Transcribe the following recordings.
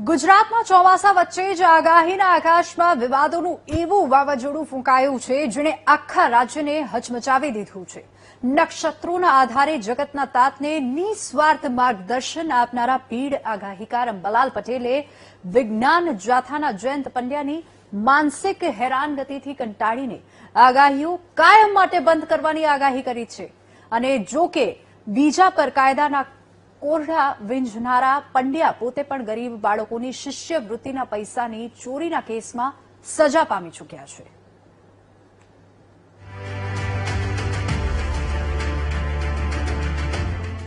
ગુજરાતમાં ચોમાસા વચ્ચે જ આગાહીના આકાશમાં વિવાદોનું એવું વાવાઝોડું ફૂંકાયું છે જેણે આખા રાજ્યને હચમચાવી દીધું છે। નક્ષત્રોના આધારે જગતના તાતને નિસ્વાર્થ માર્ગદર્શન આપનારા પીઢ આગાહીકાર અંબાલાલ પટેલે વિજ્ઞાન જાથાના જયંત પંડ્યાની માનસિક હેરાનગતિથી કંટાળીને આગાહીઓ કાયમ માટે બંધ કરવાની આગાહી કરી છે। અને જો કે બીજા પર કાયદાના કોરડા વીંઝનારા પંડ્યા પોતે પણ ગરીબ બાળકોની શિષ્યવૃત્તિના પૈસાની ચોરીના કેસમાં સજા પામી ચૂક્યા છે।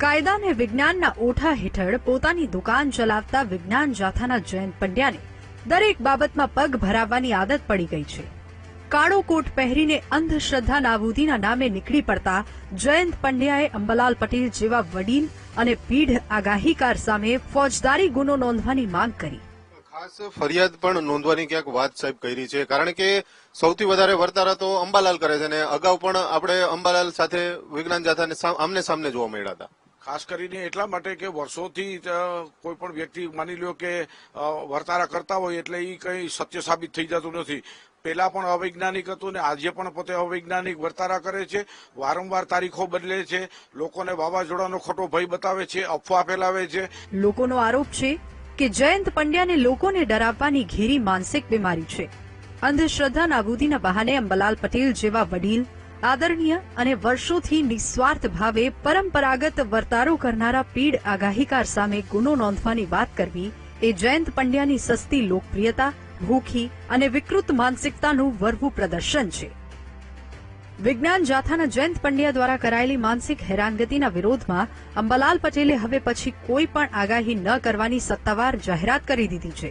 કાયદા અને વિજ્ઞાનના ઓઠા હેઠળ પોતાની દુકાન ચલાવતા વિજ્ઞાન જાથાના જયંત પંડ્યાને દરેક બાબતમાં પગ ભરાવવાની આદત પડી ગઈ છે। કાળો કોટ પહેરીને અંધશ્રદ્ધા નાબૂદીના નામે નીકળી પડતા જયંત પંડ્યાએ અંબાલાલ પટેલ જેવા વડીલ અને પીઢ આગાહીકાર સામે ફોજદારી ગુનો નોંધવાની માંગ કરી। ખાસ ફરિયાદ પણ નોંધવાની ક્યાંક વાત સાહેબ કરી છે, કારણ કે સૌથી વધારે વર્તારા તો અંબાલાલ કરે છે અને અગાઉ પણ આપણે અંબાલાલ સાથે વિજ્ઞાન જાથાને આમને સામને જોવા મળ્યા હતા। ખાસ કરીને એટલા માટે કે વર્ષોથી કોઈ પણ વ્યક્તિ માની લ્યો કે વર્તારા કરતા હોય એટલે એ કંઈ સત્ય સાબિત થઈ જતું નથી। પહેલા પણ અવૈજ્ઞાનિક હતું ને આજે પણ પોતે અવૈજ્ઞાનિક વર્તારા કરે છે, વારંવાર તારીખો બદલે છે, લોકોને વાવાઝોડાનો ખોટો ભય બતાવે છે, અફવા ફેલાવે છે। લોકોનો આરોપ છે કે જયંત પંડ્યાને લોકોને ડરાવવાની ઘેરી માનસિક બીમારી છે। અંધશ્રદ્ધા નાબૂદીના બહાને અંબાલાલ પટેલ જેવા વડીલ આદરણીય અને વર્ષોથી નિસ્વાર્થ ભાવે પરંપરાગત વર્તારો કરનારા પીઢ આગાહીકાર સામે ગુનો નોંધવાની વાત કરવી એ જયંત પંડ્યાની સસ્તી લોકપ્રિયતા, ભૂખી અને વિકૃત માનસિકતાનું વરવું પ્રદર્શન છે। વિજ્ઞાન જાથાના જયંત પંડ્યા દ્વારા કરાયેલી માનસિક હેરાનગતિના વિરોધમાં અંબાલાલ પટેલે હવે પછી કોઈ પણ આગાહી ન કરવાની સત્તાવાર જાહેરાત કરી દીધી છે।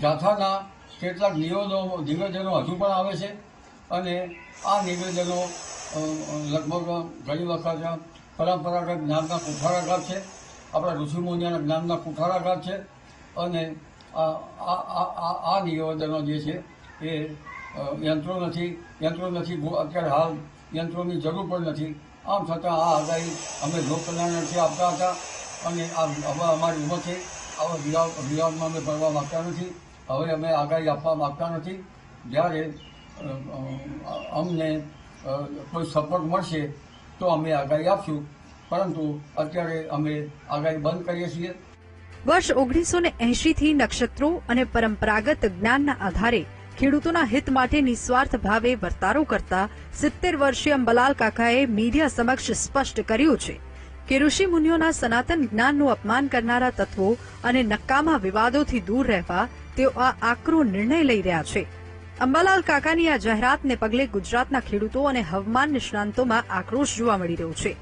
જાથાના કેટલાક નિવેદનો હજુ પણ આવે છે અને આ નિવેદનો લગભગ ઘણી વખત પરંપરાગત જ્ઞાનના કુઠારાઘાત છે, આપણા ઋષિમુનિઓના જ્ઞાનના કુઠારાઘાત છે અને આ નિવેદનો જે છે એ યંત્રો નથી અત્યારે હાલ યંત્રોની જરૂર પણ નથી। આમ છતાં આ આગાહી અમે લોકકલ્યાણથી આપતા હતા અને હવે અમારી ઉંમર છે, આવા વિવાદમાં અમે ભરવા માગતા નથી। હવે અમે આગાહી આપવા માગતા નથી। જ્યારે અમને કોઈ સપોર્ટ મળશે તો અમે આગાહી આપશું, પરંતુ અત્યારે અમે આગાહી બંધ કરીએ છીએ। વર્ષ 1980 થી નક્ષત્રો અને પરંપરાગત જ્ઞાનના આધારે ખેડૂતોના હિત માટે નિસ્વાર્થ ભાવે વર્તારો કરતા 70 વર્ષીય અંબાલાલ કાકાએ મીડિયા સમક્ષ સ્પષ્ટ કર્યું છે કે ઋષિ મુનિઓના સનાતન જ્ઞાનનું અપમાન કરનારા તત્વો અને નકામા વિવાદોથી દૂર રહેવા તેઓ આ આકરો નિર્ણય લઈ રહ્યા છે। અંબાલાલ કાકાની આ જાહેરાતને પગલે ગુજરાતના ખેડૂતો અને હવામાન નિષ્ણાંતોમાં આક્રોશ જોવા મળી રહ્યો છે।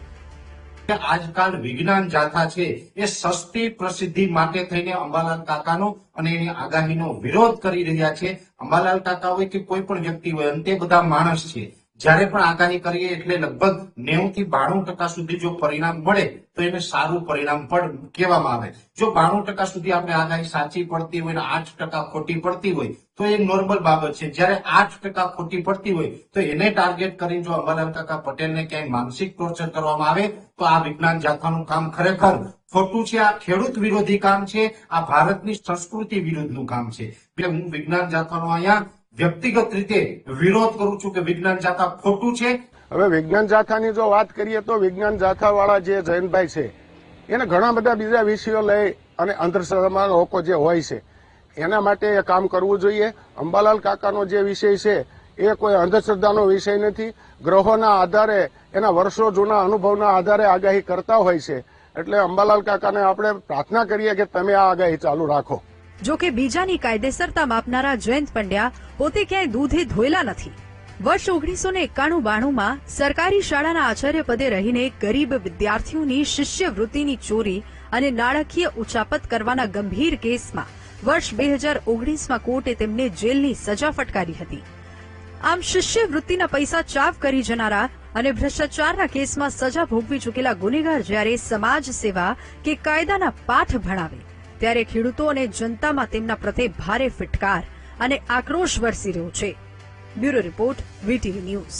આજકાલ વિજ્ઞાન જાથા છે એ સસ્તી પ્રસિદ્ધિ માટે થઈને અંબાલાલ કાકાનો અને એની આગાહીનો વિરોધ કરી રહ્યા છે। અંબાલાલ કાકા હોય કે કોઈ પણ વ્યક્તિ હોય, અંતે બધા માણસ છે। જ્યારે પણ આગાહી કરીએ એટલે લગભગ 90 થી 92% સુધી જો પરિણામ મળે તો એને સારું પરિણામ પણ કહેવામાં આવે। જો 92% સુધી આપણે આગાહી સાચી પડતી હોય ને 8% ખોટી પડતી હોય તો એ નોર્મલ બાબત છે। જ્યારે 8% ખોટી પડતી હોય તો એને ટાર્ગેટ કરીને જો અંબાલાલ કાકા પટેલને ક્યાંય માનસિક ટોર્ચર કરવામાં આવે તો આ વિજ્ઞાન જાથાનું કામ ખરેખર ખોટું છે। આ ખેડૂત વિરોધી કામ છે, આ ભારતની સંસ્કૃતિ વિરુદ્ધનું કામ છે। એટલે હું વિજ્ઞાન જાથાનો અહીંયા વ્યક્તિગત રીતે વિરોધ કરું છું કે વિજ્ઞાન જાથા ખોટું છે। હવે વિજ્ઞાન જાથાની જો વાત કરીએ તો વિજ્ઞાન જાથા વાળા જે જયંતભાઈ છે એને ઘણા બધા બીજા વિષયો લઈ અને અંધશ્રદ્ધામાં લોકો જે હોય છે એના માટે એ કામ કરવું જોઈએ। અંબાલાલ કાકાનો જે વિષય છે એ કોઈ અંધશ્રદ્ધાનો વિષય નથી, ગ્રહોના આધારે એના વર્ષો જૂના અનુભવના આધારે આગાહી કરતા હોય છે। એટલે અંબાલાલ કાકાને આપણે પ્રાર્થના કરીએ કે તમે આ આગાહી ચાલુ રાખો। જો કે બીજાની કાયદેસરતા માપનારા જયંત પંડ્યા પોતે ક્યાંય દૂધે ધોયેલા નથી। વર્ષ 1991-92માં સરકારી શાળાના આચાર્ય પદે રહીને ગરીબ વિદ્યાર્થીઓની શિષ્યવૃત્તિની ચોરી અને નાણાકીય ઉચાપત કરવાના ગંભીર કેસમાં વર્ષ 2019માં કોર્ટે તેમને જેલની સજા ફટકારી હતી। આમ શિષ્યવૃત્તિના પૈસા ચાવ કરી જનારા અને ભ્રષ્ટાચારના કેસમાં સજા ભોગવી ચૂકેલા ગુનેગાર જ્યારે સમાજ સેવા કે કાયદાના પાઠ ભણાવે ત્યારે ખેડૂતો અને જનતામાં તેમના પ્રત્યે ભારે ફિટકાર અને આક્રોશ વરસી રહ્યો છે। Bureau report, VTV news.